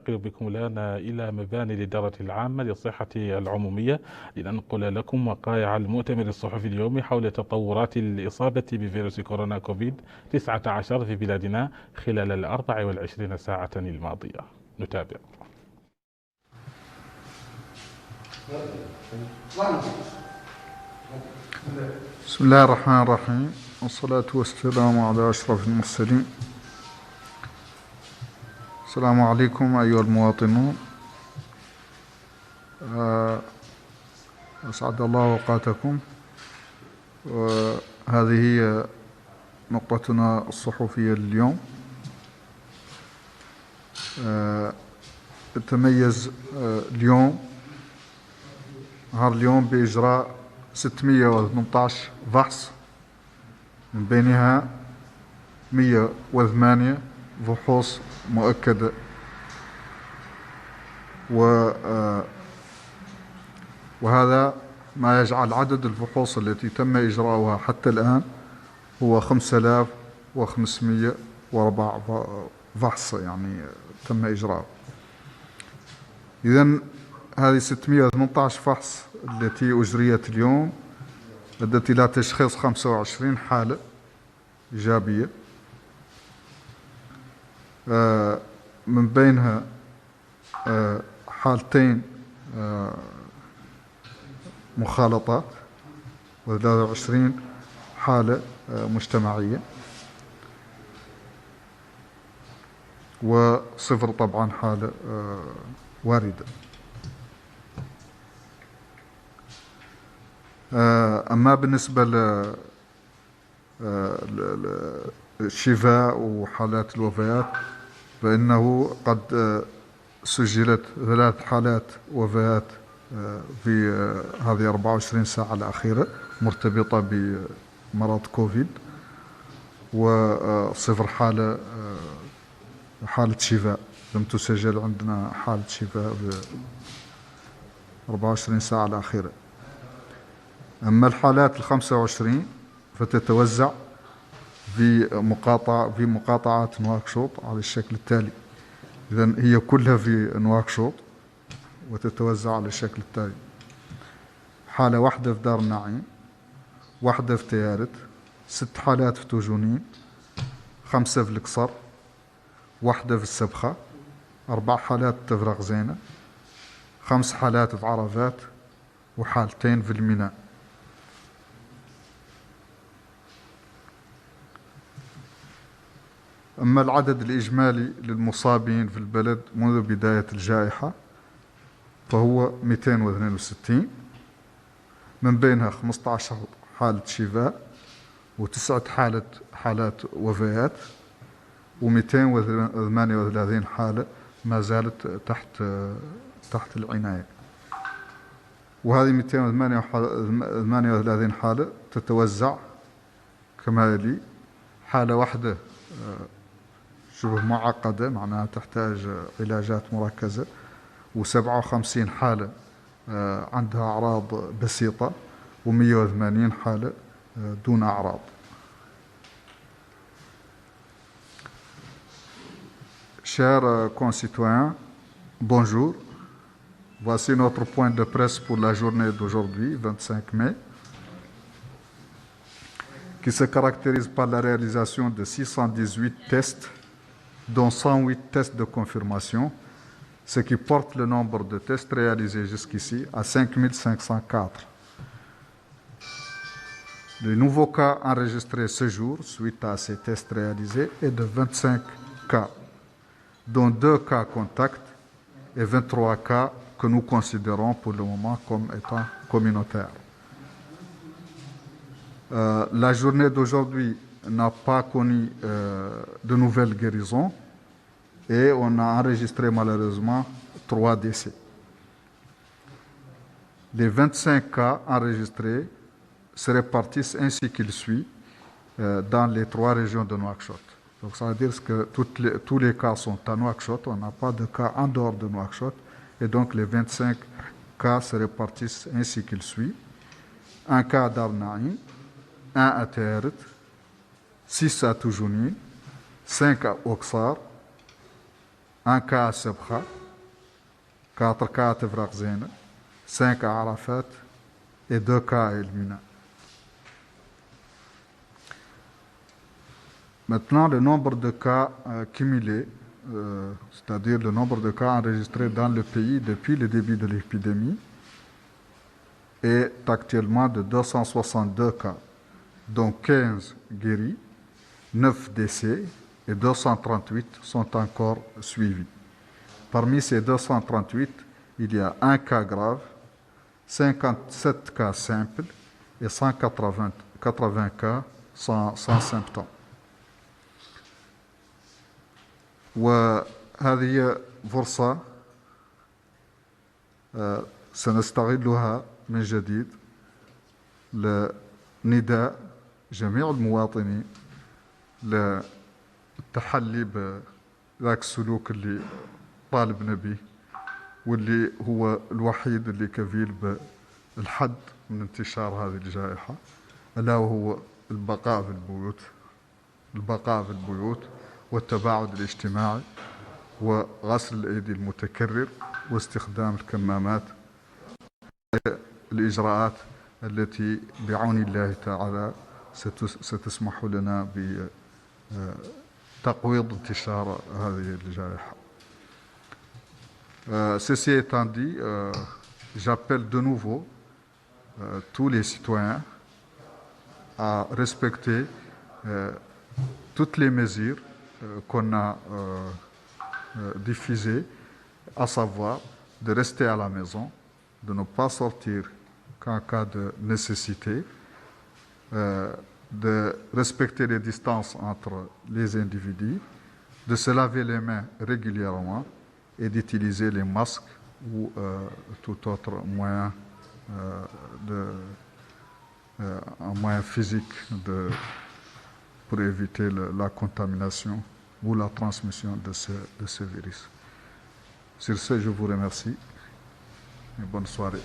بكم الآن إلى مباني الإدارة العامة للصحة العمومية لننقل لكم وقائع المؤتمر الصحفي اليومي حول تطورات الإصابة بفيروس كورونا كوفيد 19 في بلادنا خلال 24 ساعة الماضية. نتابع. بسم الله الرحمن الرحيم، والصلاة والسلام على أشرف المرسلين. السلام عليكم أيها المواطنون، أسعد الله أوقاتكم. هذه هي نقطتنا الصحفية اليوم. تميز نهار اليوم بإجراء 618 فحص، من بينها 108 فحوص مؤكدة، وهذا ما يجعل عدد الفحوص التي تم إجراؤها حتى الآن هو 5504 فحص يعني تم إجراؤه. إذن هذه 618 فحص التي أجريت اليوم أدت إلى تشخيص 25 حالة إيجابية، من بينها حالتين مخالطات و23 حالة مجتمعية، وصفر طبعا حالة واردة. أما بالنسبة للشفاء وحالات الوفيات فإنه قد سجلت 3 حالات وفيات في هذه 24 ساعة الأخيرة مرتبطة بمرض كوفيد، وصفر حالة شفاء. لم تسجل عندنا حالة شفاء في 24 ساعة الأخيرة. أما الحالات 25 فتتوزع في مقاطعات نواكشوط على الشكل التالي. إذن هي كلها في نواكشوط وتتوزع على الشكل التالي: حالة واحدة في دار النعيم، واحدة في تيارت، 6 حالات في توجونين، 5 في القصر، واحدة في السبخة، 4 حالات في تفرغ زينة، 5 حالات في عرفات، وحالتين في الميناء. أما العدد الإجمالي للمصابين في البلد منذ بداية الجائحة فهو 262، من بينها 15 حالة شفاء و9 حالات وفيات، و238 حالة ما زالت تحت العناية. وهذه 238 حالة تتوزع كما يلي: حالة واحدة شبه معقدة معناها تحتاج علاجات مركزة، و57 حالة عندها أعراض بسيطة، و180 حالة دون أعراض. Chers concitoyens, bonjour. Voici notre point de presse pour la journée d'aujourd'hui, 25 mai, qui se caractérise par la réalisation de 618 tests, dont 108 tests de confirmation, ce qui porte le nombre de tests réalisés jusqu'ici à 5504. Le nouveau cas enregistré ce jour, suite à ces tests réalisés, est de 25 cas, dont 2 cas contacts et 23 cas que nous considérons pour le moment comme étant communautaires. La journée d'aujourd'hui n'a pas connu de nouvelles guérisons et on a enregistré malheureusement 3 décès. Les 25 cas enregistrés se répartissent ainsi qu'il suit dans les 3 régions de Nouakchott. Donc ça veut dire que tous les cas sont à Nouakchott, on n'a pas de cas en dehors de Nouakchott, et donc les 25 cas se répartissent ainsi qu'il suit: 1 cas à Dar Naïm, 1 à Teret, 6 à Toujouni, 5 à Oksar, un cas à Sebra, 4 cas à Tefraq Zeyna, 5 à Arafat et 2 cas à El Mina. Maintenant, le nombre de cas cumulés, c'est-à-dire le nombre de cas enregistrés dans le pays depuis le début de l'épidémie, est actuellement de 262 cas, dont 15 guéris, 9 décès et 238 sont encore suivis. Parmi ces 238, il y a un cas grave, 57 cas simples et 180 cas sans symptômes. وهذه فرصة سنستغلها من جديد لنداء جميع المواطنين للتحلي بذاك السلوك اللي طالبنا به واللي هو الوحيد اللي كفيل بالحد من انتشار هذه الجائحة، ألا وهو البقاء في البيوت والتباعد الاجتماعي وغسل الأيدي المتكرر واستخدام الكمامات، الإجراءات التي بعون الله تعالى ستسمح لنا بتقويض انتشار هذه الجائحة. Ceci étant dit, j'appelle de nouveau tous les citoyens à respecter toutes les mesures qu'on a diffusées, à savoir de rester à la maison, de ne pas sortir qu'en cas de nécessité, de respecter les distances entre les individus, de se laver les mains régulièrement et d'utiliser les masques ou tout autre moyen, un moyen physique pour éviter la contamination ou la transmission de ce virus. Sur ce, je vous remercie et bonne soirée.